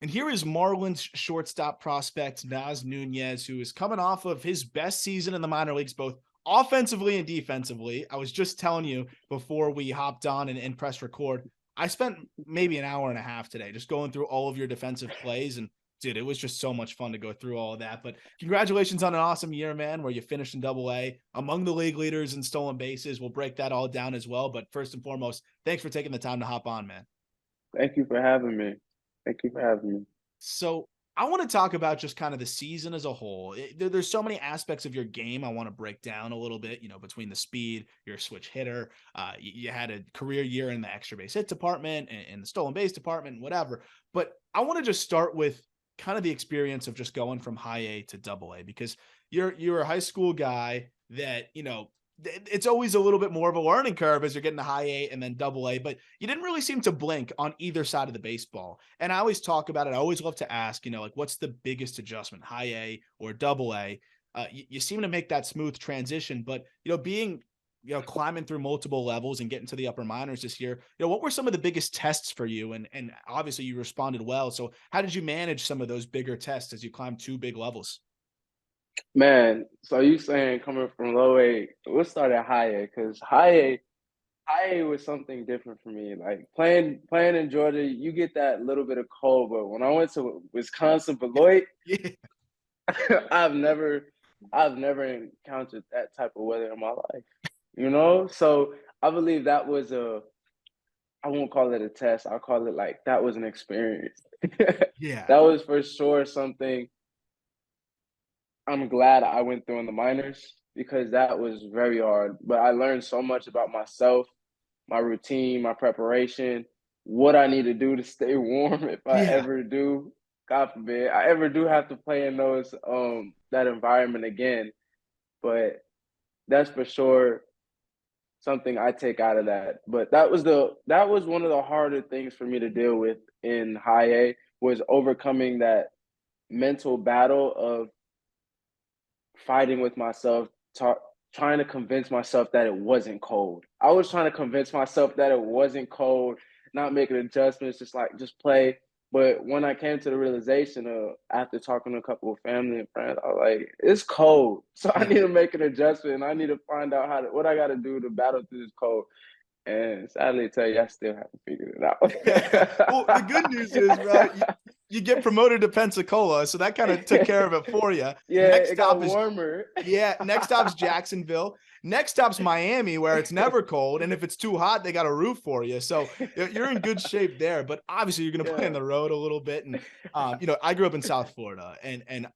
And here is Marlins shortstop prospect Nas Nunez, who is coming off of his best season in the minor leagues, both offensively and defensively. I was just telling you before we hopped on and press record, I spent maybe an hour and a half today just going through all of your defensive plays. And dude, it was just so much fun to go through all of that. But congratulations on an awesome year, man, where you finished in Double-A among the league leaders in stolen bases. We'll break that all down as well. But first and foremost, thanks for taking the time to hop on, man. Thank you for having me. Thank you for having me. So I want to talk about just kind of the season as a whole. There's so many aspects of your game I want to break down a little bit, between the speed, you're a switch hitter. You had a career year in the extra base hit department and the stolen base department, whatever. But I want to just start with kind of the experience of just going from high A to Double-A, because you're a high school guy that, it's always a little bit more of a learning curve as you're getting to high A and then Double-A, but you didn't really seem to blink on either side of the baseball. And I always talk about it. I always love to ask, like, what's the biggest adjustment, high A or Double-A? You seem to make that smooth transition, but, being, climbing through multiple levels and getting to the upper minors this year, what were some of the biggest tests for you? And obviously you responded well. So how did you manage some of those bigger tests as you climbed two big levels? Man, so you saying coming from low A, we'll start at high A because high A was something different for me. Like playing in Georgia, you get that little bit of cold, but when I went to Wisconsin Beloit, Yeah. I've never I've never encountered that type of weather in my life. So I believe that was I won't call it a test. I'll call it like that was an experience. Yeah. That was for sure something I'm glad I went through in the minors because that was very hard. But I learned so much about myself, my routine, my preparation, what I need to do to stay warm if I Yeah. ever do, God forbid, I ever do have to play in those that environment again. But that's for sure something I take out of that. But that was one of the harder things for me to deal with in high A was overcoming that mental battle of fighting with myself, trying to convince myself that it wasn't cold. I was trying to convince myself that it wasn't cold, not making adjustments, just play. But when I came to the realization of after talking to a couple of family and friends, I was like, it's cold. So I Yeah. need to make an adjustment and I need to find out what I gotta do to battle through this cold. And sadly to tell you, I still haven't figured it Well, the good news is, bro, you get promoted to Pensacola, so that kind of took care of it for you. Yeah, Next it got stop is warmer. Yeah, next stop's Jacksonville. Next stop's Miami, where it's never cold, and if it's too hot, they got a roof for you. So you're in good shape there. But obviously, you're going to play on Yeah. the road a little bit. And I grew up in South Florida, and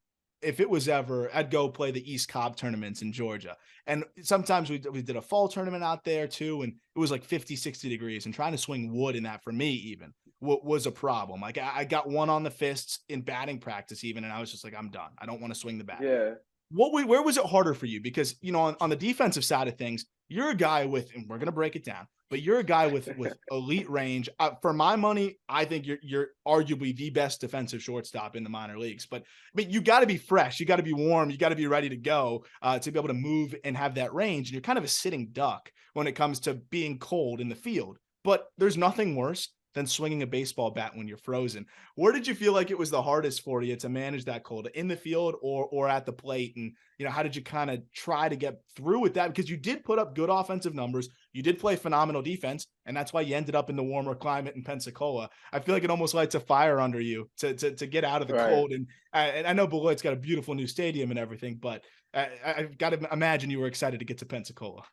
if it was ever, I'd go play the East Cobb tournaments in Georgia. And sometimes we did a fall tournament out there too, and it was like 50, 60 degrees. And trying to swing wood in that for me even was a problem. Like I got one on the fists in batting practice even, and I was just like, I'm done. I don't want to swing the bat. Yeah. Where was it harder for you? Because, on the defensive side of things, you're a guy with, and we're going to break it down, but you're a guy with elite range. For my money, I think you're arguably the best defensive shortstop in the minor leagues. But you got to be fresh, you got to be warm, you got to be ready to go to be able to move and have that range. And you're kind of a sitting duck when it comes to being cold in the field. But there's nothing worse than swinging a baseball bat when you're frozen. Where did you feel like it was the hardest for you to manage that cold, in the field or at the plate? And, how did you kind of try to get through with that? Because you did put up good offensive numbers. You did play phenomenal defense, and that's why you ended up in the warmer climate in Pensacola. I feel like it almost lights a fire under you to get out of the Right. cold. And I know Beloit's got a beautiful new stadium and everything, but I've got to imagine you were excited to get to Pensacola.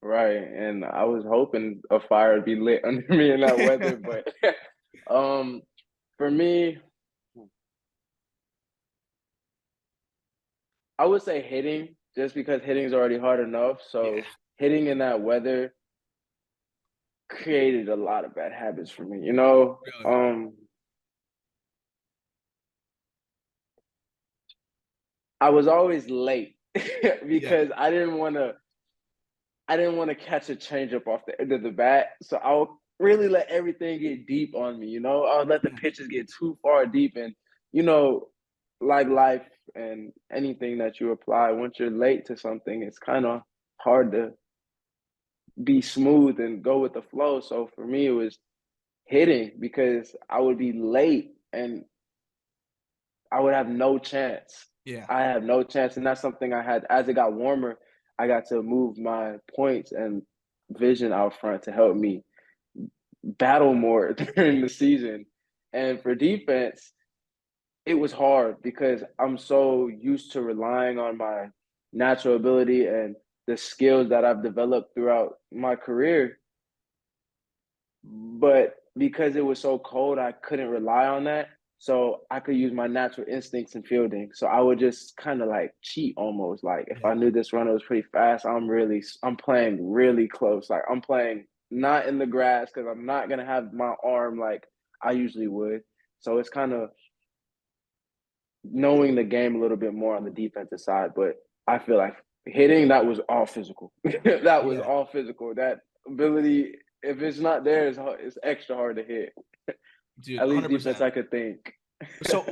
Right, and I was hoping a fire would be lit under me in that weather, but um, for me, I would say hitting, just because hitting is already hard enough. Yeah, So hitting in that weather created a lot of bad habits for me. really. I was always late Yeah. because I didn't want to catch a changeup off the end of the bat. So I would really let everything get deep on me. I would let the pitches get too far deep, and you know, like life and anything that you apply, once you're late to something, it's kind of hard to be smooth and go with the flow. So for me, it was hitting because I would be late and I would have no chance. Yeah. I have no chance. And that's something I had as it got warmer, I got to move my points and vision out front to help me battle more during the season. And for defense, it was hard because I'm so used to relying on my natural ability and the skills that I've developed throughout my career. But because it was so cold, I couldn't rely on that. So I could use my natural instincts in fielding. So I would just kind of like cheat almost. Like if Yeah. I knew this runner was pretty fast, I'm playing really close. Like I'm playing not in the grass because I'm not gonna have my arm like I usually would. So it's kind of knowing the game a little bit more on the defensive side. But I feel like hitting, that was all physical. That was Yeah. all physical. That ability, if it's not there, it's extra hard to hit. Dude, At least defense, 100%. I could think. So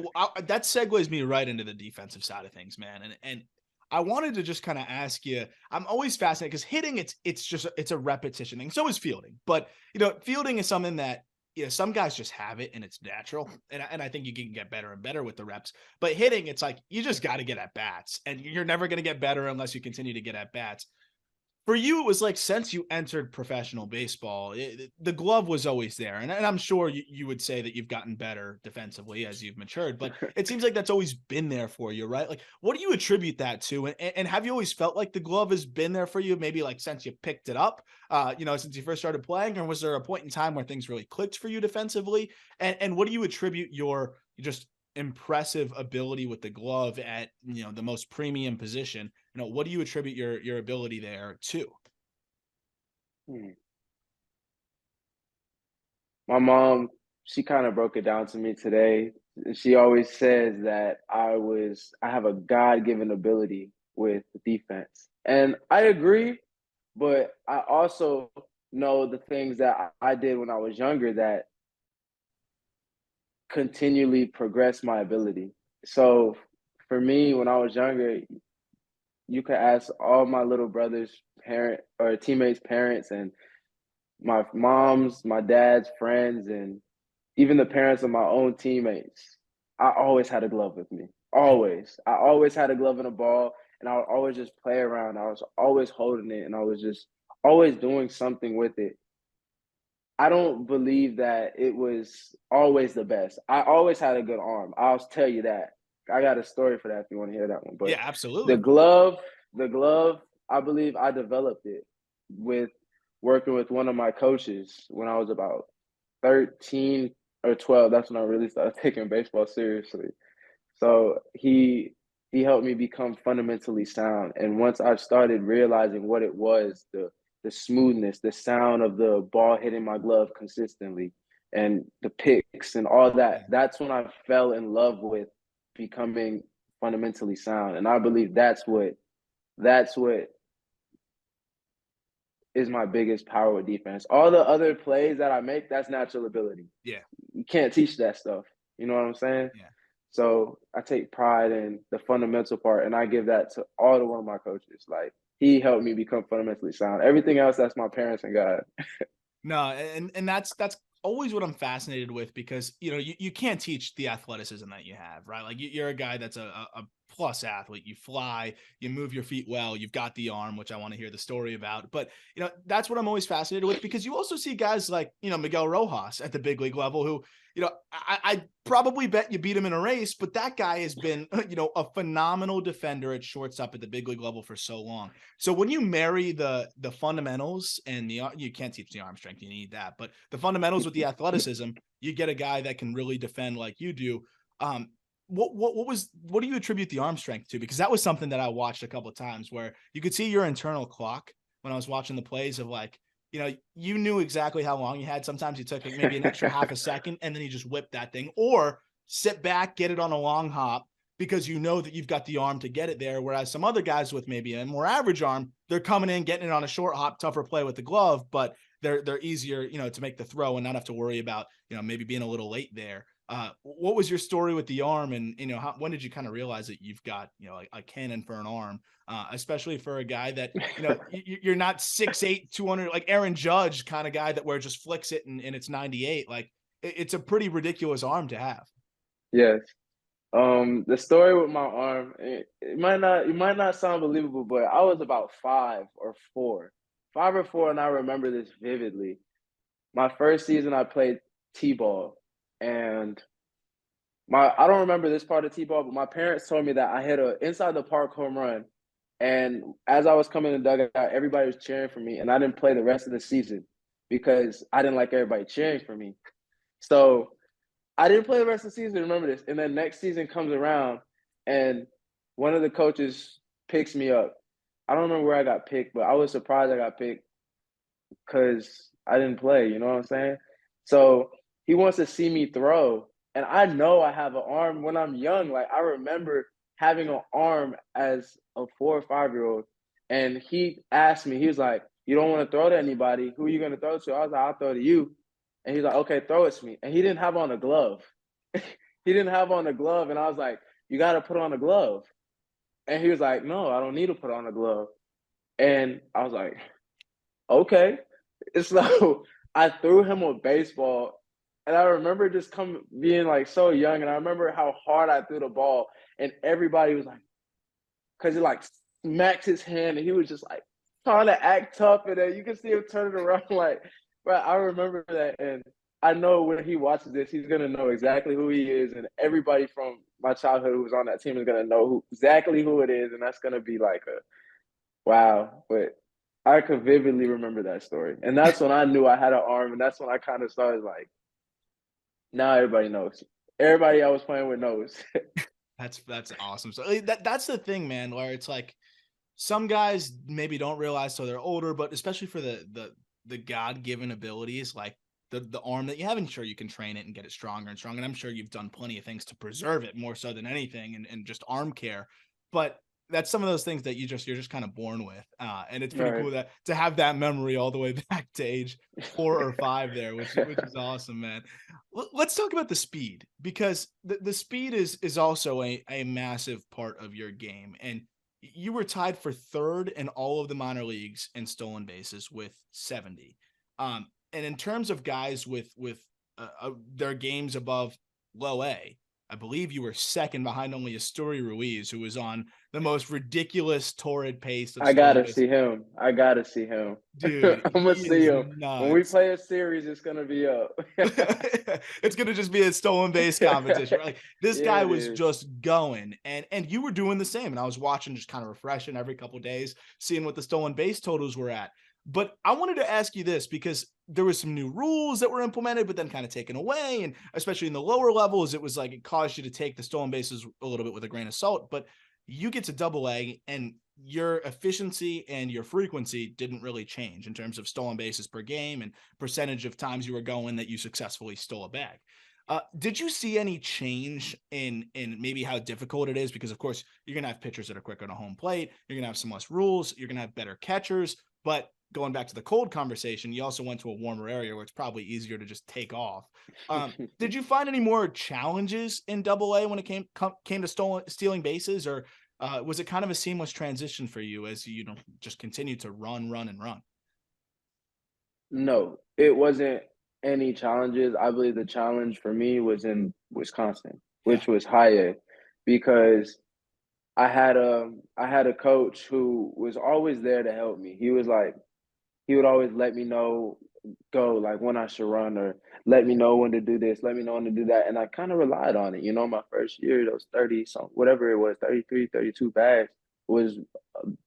that segues me right into the defensive side of things, man. And I wanted to just kind of ask you. I'm always fascinated because hitting, it's a repetition thing. So is fielding, but fielding is something that some guys just have it and it's natural, and I think you can get better and better with the reps. But hitting, it's like you just got to get at bats, and you're never going to get better unless you continue to get at bats. For you, it was like since you entered professional baseball, the glove was always there. And I'm sure you would say that you've gotten better defensively as you've matured, but it seems like that's always been there for you, right? Like, what do you attribute that to? And have you always felt like the glove has been there for you, maybe like since you picked it up, since you first started playing? Or was there a point in time where things really clicked for you defensively? And what do you attribute your just impressive ability with the glove at the most premium position? What do you attribute your ability there to? Hmm. My mom, she kind of broke it down to me today. She always says that I have a God given ability with defense. And I agree, but I also know the things that I did when I was younger that continually progress my ability. So for me, when I was younger, you could ask all my little brothers' parent or teammates' parents and my mom's, my dad's friends, and even the parents of my own teammates. I always had a glove with me. Always. I always had a glove and a ball, and I would always just play around. I was always holding it, and I was just always doing something with it. I don't believe that it was always the best. I always had a good arm. I'll tell you that. I got a story for that if you want to hear that one. But Yeah, the absolutely. glove, the glove, I believe I developed it with working with one of my coaches when I was about 13 or 12. That's when I really started taking baseball seriously. So he helped me become fundamentally sound. And once I started realizing what it was, the smoothness, the sound of the ball hitting my glove consistently, and the picks and all that, Yeah. that's when I fell in love with becoming fundamentally sound. And I believe that's what is my biggest power with defense. All the other plays that I make, that's natural ability. Yeah. You can't teach that stuff. You know what I'm saying? Yeah. So I take pride in the fundamental part, and I give that to all the one of my coaches. Like he helped me become fundamentally sound. Everything else, that's my parents and God. No, and that's always what I'm fascinated with because you can't teach the athleticism that you have, right? Like you're a guy that's a plus athlete. You fly, you move your feet well, you've got the arm, which I want to hear the story about. But that's what I'm always fascinated with because you also see guys like Miguel Rojas at the big league level who I probably bet you beat him in a race, but that guy has been a phenomenal defender at shortstop at the big league level for so long. So when you marry the fundamentals and you can't teach the arm strength, you need that, but the fundamentals with the athleticism, you get a guy that can really defend like you do. Um, what do you attribute the arm strength to? Because that was something that I watched a couple of times where you could see your internal clock when I was watching the plays of like, you knew exactly how long you had. Sometimes you took like maybe an extra half a second and then you just whipped that thing, or sit back, get it on a long hop because you know that you've got the arm to get it there. Whereas some other guys with maybe a more average arm, they're coming in, getting it on a short hop, tougher play with the glove, but they're easier, to make the throw and not have to worry about, maybe being a little late there. What was your story with the arm, and when did you kind of realize that you've got a cannon for an arm, especially for a guy that you're not 6'8", 200 like Aaron Judge kind of guy that where it just flicks it and it's 98. Like it's a pretty ridiculous arm to have. Yes. The story with my arm, it might not sound believable, but I was about 5 or 4, and I remember this vividly. My first season, I played t-ball, and my I don't remember this part of t-ball, but my parents told me that I hit a inside the park home run, and as I was coming in the dugout, everybody was cheering for me, and I didn't play the rest of the season because I didn't like everybody cheering for me. So I didn't play the rest of the season. Remember this, and then next season comes around, and one of the coaches picks me up. I don't remember where I got picked, but I was surprised I got picked because I didn't play. You know what I'm saying? So he wants to see me throw, and I know I have an arm when I'm young. Like I remember having an arm as a 4 or 5 year old, and he asked me. He was like, "You don't want to throw to anybody. Who are you going to throw to?" I was like, "I'll throw to you." And he's like, "Okay, throw it to me." And he didn't have on a glove. He didn't have on a glove, and I was like, "You got to put on a glove." And he was like, "No, I don't need to put on a glove." And I was like, "Okay." So I threw him a baseball, and I remember just being like so young, and I remember how hard I threw the ball, and everybody was like, because he like smacked his hand, and he was just like trying to act tough, and then you can see him turning around like, but I remember that, and I know when he watches this, he's gonna know exactly who he is, and everybody from my childhood who was on that team is gonna know exactly who it is, and that's gonna be like a wow. But I could vividly remember that story. And that's when I knew I had an arm. And that's when I kind of started like, now everybody knows. Everybody I was playing with knows. That's awesome. So that's the thing, man, where it's like some guys maybe don't realize till they're older, but especially for the God-given abilities, like the arm that you have, and sure you can train it and get it stronger and stronger. And I'm sure you've done plenty of things to preserve it more so than anything, and just arm care. But that's some of those things that you're just kind of born with. And it's pretty Right. cool that to have that memory all the way back to age 4 or 5 there, which is awesome, man. Let's talk about the speed, because the speed is also a massive part of your game. And you were tied for third in all of the minor leagues in stolen bases with 70. And in terms of guys with their games above low A, I believe you were second behind only Asturi Ruiz, who was on the most ridiculous torrid pace of I stolen gotta bases. see him. I gotta see him. Dude, I'm gonna he see is him. When we nuts. play a series, it's gonna be up. It's gonna just be a stolen base competition. Right? Like this Yeah, guy it was is. just going, and you were doing the same. And I was watching, just kind of refreshing every couple of days, seeing what the stolen base totals were at. But I wanted to ask you this, because there was some new rules that were implemented, but then kind of taken away, and especially in the lower levels, it was like it caused you to take the stolen bases a little bit with a grain of salt. But you get to double A, and your efficiency and your frequency didn't really change in terms of stolen bases per game and percentage of times you were going that you successfully stole a bag. Did you see any change in maybe how difficult it is? Because of course you're gonna have pitchers that are quicker to home plate. You're gonna have some less rules. You're gonna have better catchers. But going back to the cold conversation, you also went to a warmer area where it's probably easier to just take off. Did you find any more challenges in Double A when it came to stealing bases, or was it kind of a seamless transition for you as you just continue to run and run? No, it wasn't any challenges. I believe the challenge for me was in Wisconsin, Yeah, which was high A, because I had a coach who was always there to help me. He was like he would always let me know go like when I should run, or let me know when to do this, let me know when to do that. And I kind of relied on it. You know, my first year, those 30 some whatever it was, 33, 32 bags was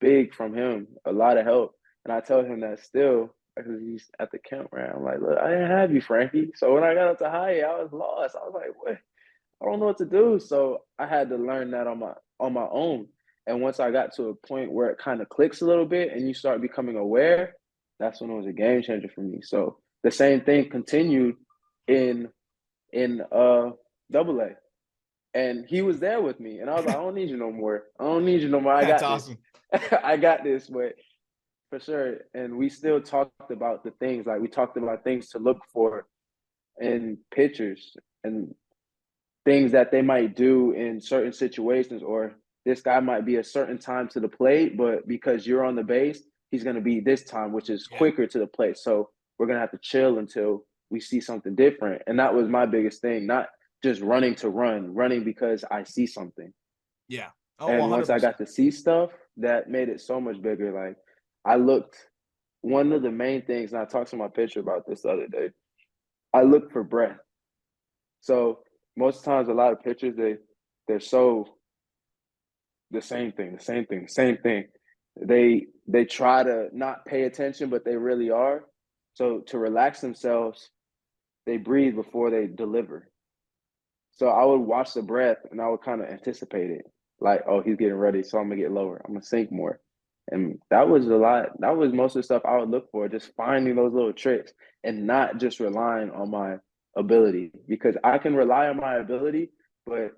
big from him, a lot of help. And I told him that still because he's at the campground. I'm like, look, I didn't have you, Frankie. So when I got up to high, I was lost. I was like, what? I don't know what to do. So I had to learn that on my own. And once I got to a point where it kind of clicks a little bit and you start becoming aware, that's when it was a game changer for me. So the same thing continued in in double A. And he was there with me. And I was like, I don't need you no more. I don't need you no more. I that's got this. awesome. I got this. But for sure. And we still talked about the things, like we talked about things to look for in pitchers and things that they might do in certain situations, or this guy might be a certain time to the plate, but because you're on the base, he's going to be this time, which is Yeah. quicker to the plate. So we're going to have to chill until we see something different. And that was my biggest thing, not just running to running because I see something. Yeah. Oh, And once I 100%. got to see stuff, that made it so much bigger. Like I looked, one of the main things, and I talked to my pitcher about this the other day, I look for breath. So most times, a lot of pitchers they're so the same thing, the same thing, the same thing. They try to not pay attention, but they really are. So to relax themselves, they breathe before they deliver. So I would watch the breath and I would kind of anticipate it. Like, oh, he's getting ready, so I'm gonna get lower. I'm gonna sink more. And that was a lot. That was most of the stuff I would look for, just finding those little tricks and not just relying on my ability. Because I can rely on my ability, but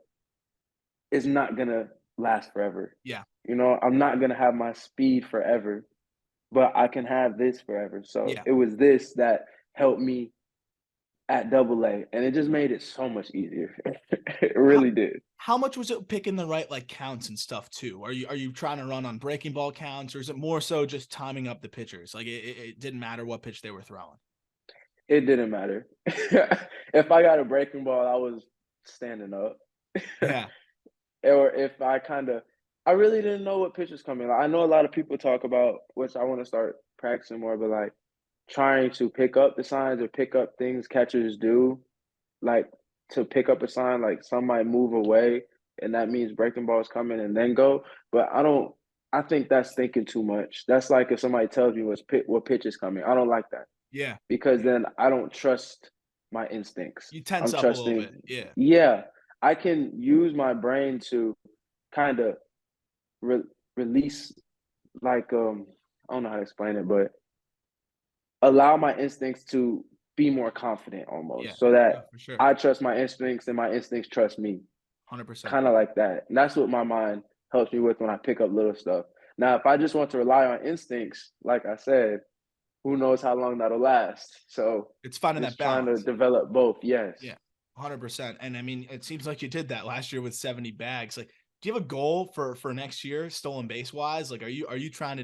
it's not gonna last forever. Yeah. You know, I'm not gonna have my speed forever, but I can have this forever. So Yeah. it was this that helped me at double A, and it just made it so much easier. It How, really did. how much was it picking the right like counts and stuff too? Are you trying to run on breaking ball counts, or is it more so just timing up the pitchers? Like it didn't matter what pitch they were throwing. It didn't matter. If I got a breaking ball, I was standing up. Yeah. Or if I really didn't know what pitch was coming. Like, I know a lot of people talk about, which I want to start practicing more, but like trying to pick up the signs or pick up things catchers do, like to pick up a sign, like some might move away and that means breaking balls coming and then go. But I think that's thinking too much. That's like if somebody tells me what pitch is coming. I don't like that Yeah. because then I don't trust my instincts. You tense I'm up a little trusting, bit. Yeah. yeah, I can use my brain to kind of re- release, like, I don't know how to explain it, but allow my instincts to be more confident Yeah. almost so that No, for sure. I trust my instincts and my instincts trust me. 100%. Kind of like that. And that's what my mind helps me with when I pick up little stuff. Now, if I just want to rely on instincts, like I said, who knows how long that'll last. So It's finding that just trying to balance. develop both. Yes. Yeah, 100%. And I mean, it seems like you did that last year with 70 bags. Like, do you have a goal for next year, stolen base wise? Like, are you trying to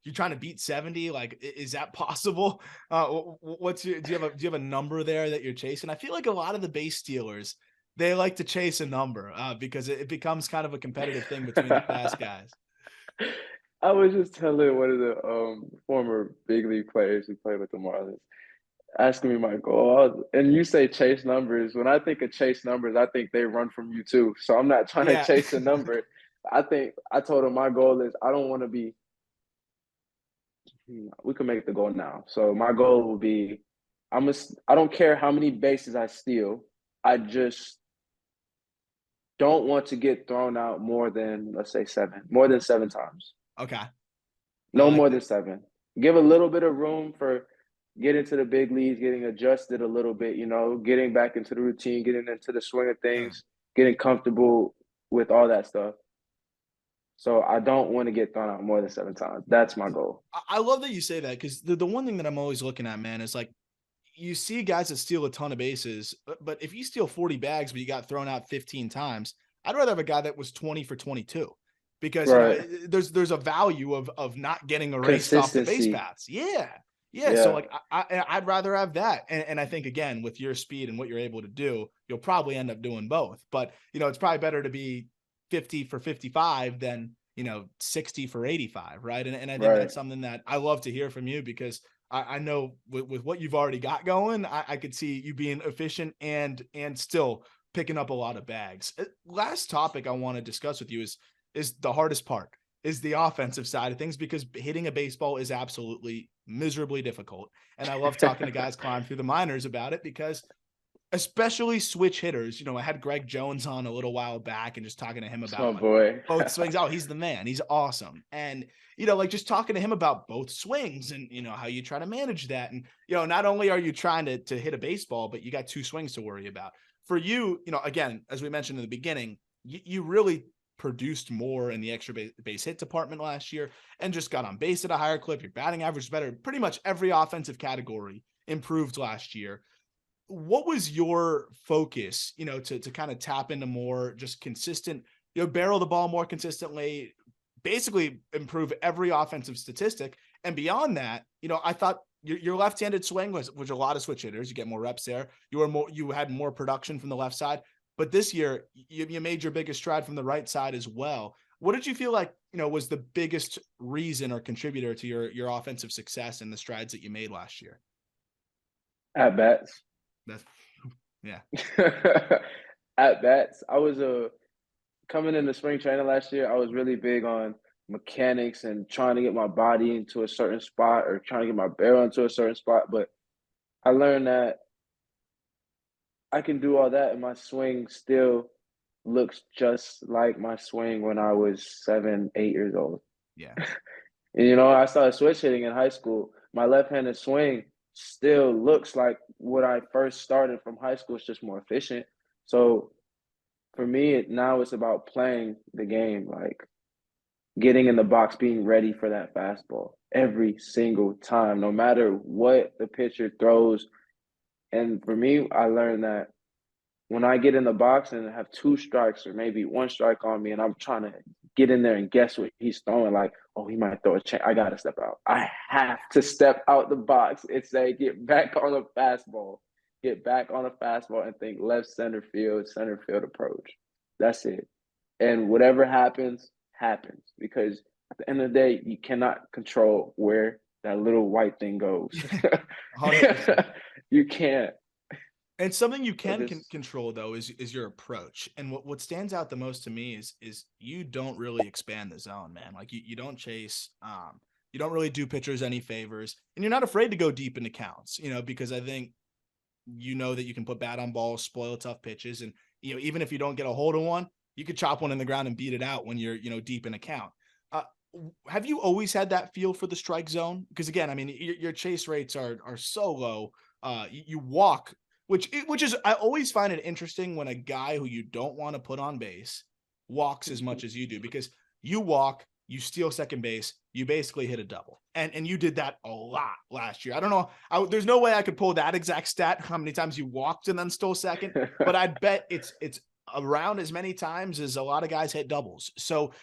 you trying to beat 70? Like, is that possible? What's your do you have a number there that you're chasing? I feel like a lot of the base stealers, they like to chase a number because it becomes kind of a competitive thing between the fast guys. I was just telling one of the former big league players who played with the Marlins, asking me my goal. And you say chase numbers. When I think of chase numbers, I think they run from you too. So I'm not trying to Yeah. chase a number. I told him my goal is I don't want to be. We can make the goal now. So my goal will be, I don't care how many bases I steal. I just don't want to get thrown out more than, let's say, more than 7 times. Okay. I No like more that. than 7. Give a little bit of room for getting to the big leagues, getting adjusted a little bit, getting back into the routine, getting into the swing of Yeah. things, getting comfortable with all that stuff. So I don't want to get thrown out more than 7 times. That's my goal. I love that you say that because the one thing that I'm always looking at, man, is like you see guys that steal a ton of bases, but if you steal 40 bags, but you got thrown out 15 times, I'd rather have a guy that was 20 for 22 because, Right. there's a value of not getting erased off the base Consistency. paths. Yeah. Yeah. So Yeah. like, I'd rather have that. And I think again, with your speed and what you're able to do, you'll probably end up doing both, but it's probably better to be 50 for 55 than, 60 for 85. Right. And I think Right. that's something that I love to hear from you because I know with what you've already got going, I could see you being efficient and still picking up a lot of bags. Last topic I want to discuss with you is the hardest part, is the offensive side of things, because hitting a baseball is absolutely miserably difficult. And I love talking to guys climb through the minors about it because especially switch hitters. I had Greg Jones on a little while back and just talking to him It's my about like boy. both swings. Oh, he's the man. He's awesome. And, like just talking to him about both swings and, how you try to manage that. And, not only are you trying to hit a baseball, but you got two swings to worry about. For you, again, as we mentioned in the beginning, you really produced more in the extra base hit department last year and just got on base at a higher clip. Your batting average is better. Pretty much every offensive category improved last year. What was your focus, to kind of tap into more just consistent, barrel the ball more consistently, basically improve every offensive statistic? And beyond that, I thought your left-handed swing was a lot of switch hitters. You get more reps there. You had more production from the left side. but this year you made your biggest stride from the right side as well. What did you feel like, was the biggest reason or contributor to your offensive success and the strides that you made last year? At bats. That's yeah. At bats. I was coming into spring training last year, I was really big on mechanics and trying to get my body into a certain spot or trying to get my barrel into a certain spot. But I learned that I can do all that and my swing still looks just like my swing when I was 7, 8 years old. Yeah. And I started switch hitting in high school. My left-handed swing still looks like what I first started from high school. It's just more efficient. So for me, now it's about playing the game, like getting in the box, being ready for that fastball every single time, no matter what the pitcher throws. And for me, I learned that when I get in the box and have 2 strikes or maybe 1 strike on me, and I'm trying to get in there and guess what he's throwing, like, oh, he might throw a change. I gotta step out. I have to step out the box and say, get back on the fastball, get back on the fastball, and think left center field approach. That's it. And whatever happens, happens. Because at the end of the day, you cannot control where that little white thing goes. 100%. You can't. And something you So can control though is your approach. And what stands out the most to me is you don't really expand the zone, man. Like you don't chase, you don't really do pitchers any favors, and you're not afraid to go deep into counts, because I think that you can put bat on balls, spoil tough pitches, and even if you don't get a hold of one, you could chop one in the ground and beat it out when you're deep in a count. Uh, have you always had that feel for the strike zone? Because again, I mean, your chase rates are so low. You walk, which is, I always find it interesting when a guy who you don't want to put on base walks as much as you do, because you walk, you steal second base, you basically hit a double. And you did that a lot last year. I don't know. There's no way I could pull that exact stat, how many times you walked and then stole second, but I'd bet it's around as many times as a lot of guys hit doubles. So,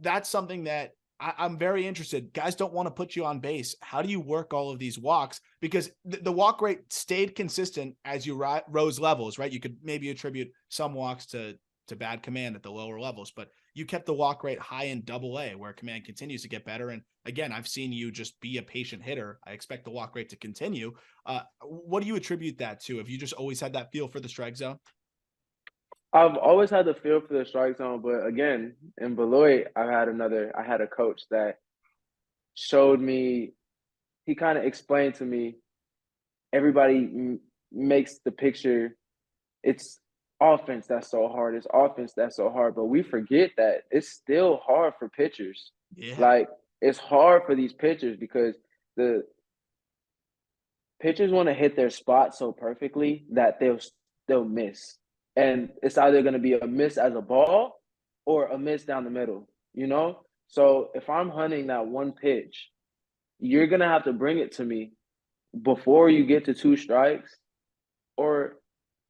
that's something that I'm very interested. Guys don't want to put you on base. How do you work all of these walks? Because the walk rate stayed consistent as you rose levels, right? You could maybe attribute some walks to bad command at the lower levels, but you kept the walk rate high in AA, where command continues to get better. And again, I've seen you just be a patient hitter. I expect the walk rate to continue. What do you attribute that to? Have you just always had that feel for the strike zone? I've always had the feel for the strike zone, but again, in Beloit, I had a coach that showed me, he kind of explained to me, everybody makes the picture, it's offense that's so hard, it's offense that's so hard, but we forget that it's still hard for pitchers. Yeah. Like, it's hard for these pitchers because the pitchers want to hit their spot so perfectly that they'll miss. And it's either going to be a miss as a ball or a miss down the middle. So if I'm hunting that one pitch, you're going to have to bring it to me before you get to 2 strikes, or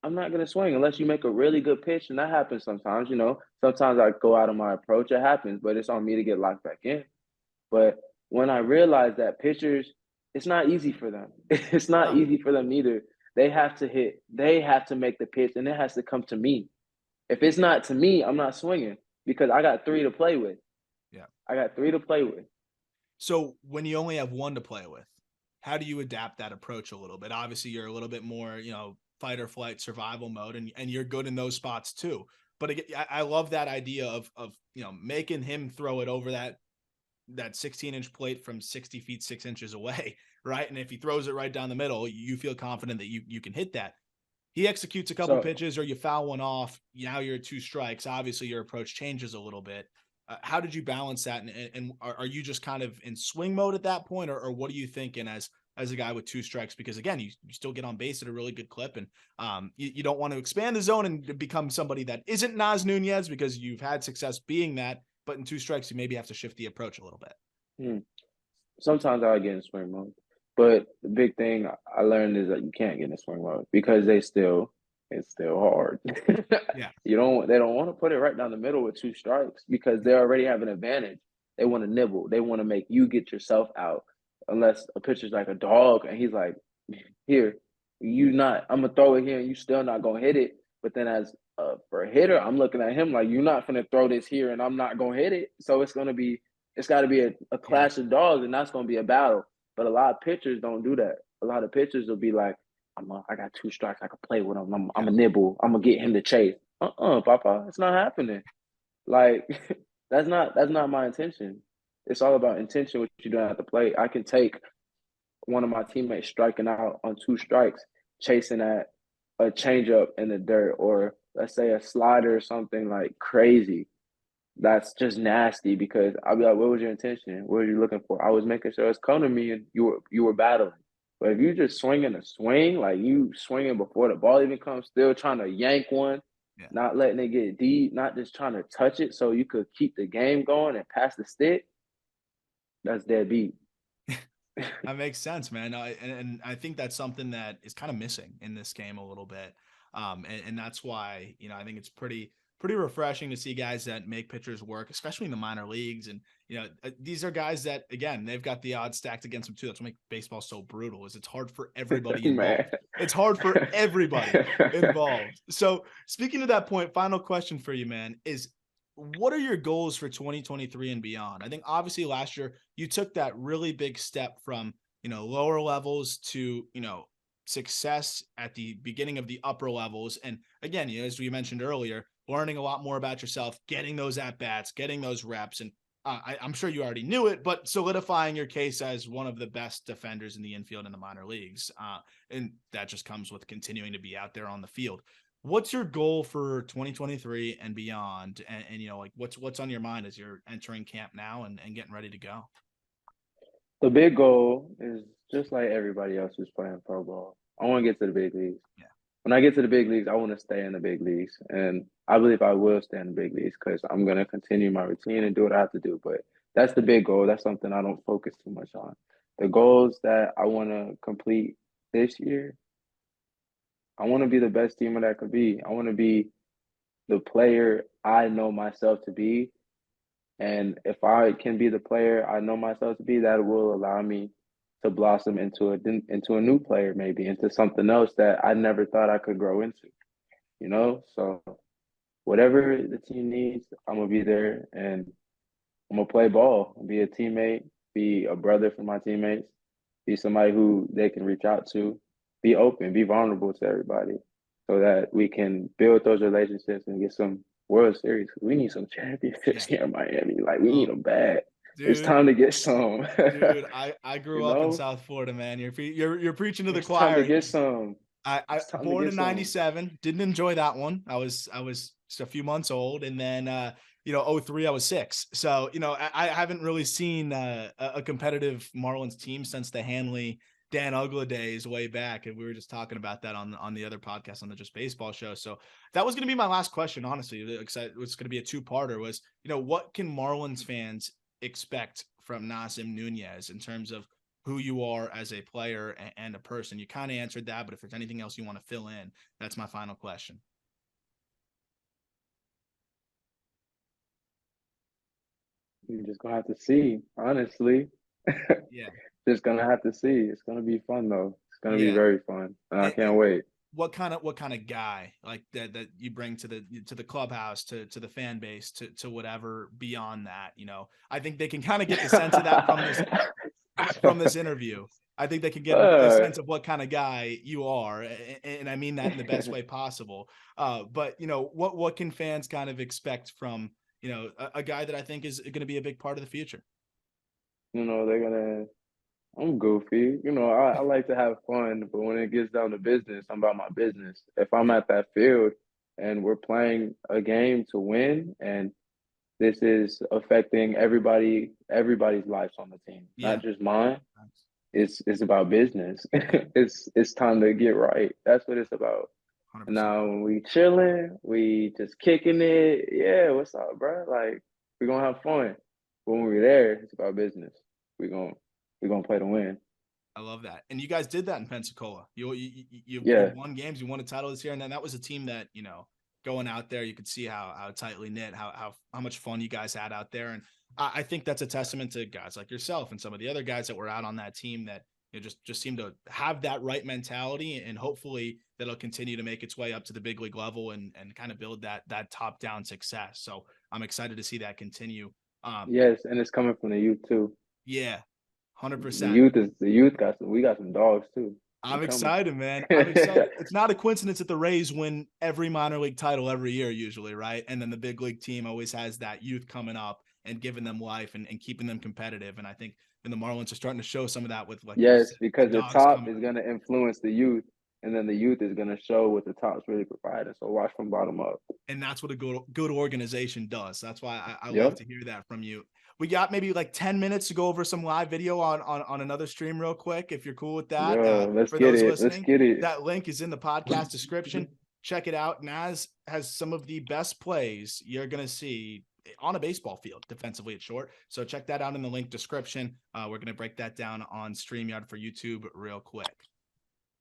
I'm not going to swing unless you make a really good pitch. And that happens sometimes. Sometimes I go out of my approach. It happens, but it's on me to get locked back in. But when I realized that pitchers, it's not easy for them. It's not No. easy for them either. They have to hit. They have to make the pitch, and it has to come to me. If it's not to me, I'm not swinging because I got 3 to play with. Yeah. I got 3 to play with. So when you only have one to play with, how do you adapt that approach a little bit? Obviously, you're a little bit more, fight or flight survival mode, and you're good in those spots too. But again, I love that idea of making him throw it over that 16-inch plate from 60 feet 6 inches away, right? And if he throws it right down the middle, you feel confident that you can hit that. He executes a couple So pitches or you foul one off. Now you're at 2 strikes. Obviously, your approach changes a little bit. How did you balance that? And are you just kind of in swing mode at that point, or what are you thinking as a guy with 2 strikes? Because again, you still get on base at a really good clip, and you don't want to expand the zone and become somebody that isn't Nas Nunez, because you've had success being that. But in 2 strikes, you maybe have to shift the approach a little bit. sometimes I get in swing mode, but the big thing I learned is that you can't get in swing mode because it's still hard. Yeah. They don't want to put it right down the middle with 2 strikes because they already have an advantage. They want to nibble. They want to make you get yourself out. Unless a pitcher's like a dog and he's like, here, I'm gonna throw it here and you still not gonna hit it. But then as for a hitter, I'm looking at him like, you're not gonna throw this here, and I'm not gonna hit it. So it's got to be a Yeah. clash of dogs, and that's gonna be a battle. But a lot of pitchers don't do that. A lot of pitchers will be like, I got 2 strikes, I can play with him. I'm Yeah. a nibble. I'm gonna get him to chase. Papa, it's not happening. Like that's not my intention. It's all about intention. What you're doing at the plate. I can take one of my teammates striking out on 2 strikes, chasing at a changeup in the dirt, or let's say a slider or something like crazy. That's just nasty because I'll be like, what was your intention? What were you looking for? I was making sure it's coming to me and you were battling. But if you just swinging a swing, like you swinging before the ball even comes, still trying to yank one, Yeah. not letting it get deep, not just trying to touch it so you could keep the game going and pass the stick, that's dead beat. That makes sense, man. And I think that's something that is kind of missing in this game a little bit. And that's why, I think it's pretty refreshing to see guys that make pitchers work, especially in the minor leagues. And, these are guys that, again, they've got the odds stacked against them too. That's what makes baseball so brutal is it's hard for everybody Man. involved. It's hard for everybody involved. So speaking to that point, final question for you, man, is what are your goals for 2023 and beyond? I think obviously last year you took that really big step from, lower levels to, success at the beginning of the upper levels. And again, as we mentioned earlier, learning a lot more about yourself, getting those at bats, getting those reps. And I'm sure you already knew it, but solidifying your case as one of the best defenders in the infield in the minor leagues. And that just comes with continuing to be out there on the field. What's your goal for 2023 and beyond? And like what's on your mind as you're entering camp now and getting ready to go? The big goal is just like everybody else who's playing pro ball. I want to get to the big leagues. Yeah. When I get to the big leagues, I want to stay in the big leagues. And I believe I will stay in the big leagues because I'm going to continue my routine and do what I have to do. But that's the big goal. That's something I don't focus too much on. The goals that I want to complete this year, I want to be the best teamer that I could be. I want to be the player I know myself to be. And if I can be the player I know myself to be, that will allow me to blossom into a new player, maybe into something else that I never thought I could grow into. So whatever the team needs, I'm gonna be there and I'm gonna play ball, be a teammate, be a brother for my teammates, be somebody who they can reach out to, be open, be vulnerable to everybody, so that we can build those relationships and get some World Series. We need some championships Yeah. here in Miami. Like we need Oh, them bad. It's dude. time to get some. Dude, I you grew up in know, South Florida, man. You're preaching to the it's time to choir. get some. I It's time to born get in some. '97, didn't enjoy that one. I was just a few months old, and then '03 I was 6. So I haven't really seen a competitive Marlins team since the Hanley Dan Ugla days way back, and we were just talking about that on the other podcast on the Just Baseball show. So that was going to be my last question, honestly. It was going to be a two-parter. Was what can Marlins fans expect from Nasim Nunez in terms of who you are as a player and a person? You kind of answered that, but if there's anything else you want to fill in, that's my final question. You're just gonna have to see, honestly. Yeah. Just gonna have to see. It's gonna be fun though. It's gonna be Yeah. very fun. And I can't And wait. what kind of guy like that you bring to the clubhouse, to the fan base, to whatever beyond that? I think they can kind of get the sense of that from this interview. I think they can get a uh, sense of what kind of guy you are, and I mean that in the best way possible. But what can fans kind of expect from a guy that I think is going to be a big part of the future? they're gonna I'm goofy. I like to have fun, but when it gets down to business, I'm about my business. If I'm Yeah, at that field and we're playing a game to win and this is affecting everybody's lives on the team, yeah, not just mine. It's about business. It's time to get right. That's what it's about. 100%. Now when we chilling, we just kicking it. Yeah, what's up, bro? Like we're gonna have fun. But when we're there, it's about business. We're gonna we're gonna play to win. I love that. And you guys did that in Pensacola. You Yeah. won games, you won a title this year, and then that was a team that going out there, you could see how tightly knit, how much fun you guys had out there, and I think that's a testament to guys like yourself and some of the other guys that were out on that team that just seem to have that right mentality, and hopefully that'll continue to make its way up to the big league level and kind of build that top down success. So I'm excited to see that continue. Yes, and it's coming from the youth too. Yeah, The 100%. youth is the youth got some. We got some dogs too. They I'm coming. excited, man. I'm excited. It's not a coincidence that the Rays win every minor league title every year, usually, right? And then the big league team always has that youth coming up and giving them life and keeping them competitive. And I think and the Marlins are starting to show some of that with, like you Yes, said, the because the dogs top coming is up. gonna influence the youth, and then the youth is gonna show what the top's really providing. So watch from bottom up. And that's what a good organization does. That's why I love Yep. to hear that from you. We got maybe like 10 minutes to go over some live video on another stream real quick, if you're cool with that. Yo, let's For get those it. Let's listening, get it. that link is in the podcast description. Check it out. Naz has some of the best plays you're going to see on a baseball field, defensively at short. So check that out in the link description. We're going to break that down on StreamYard for YouTube real quick.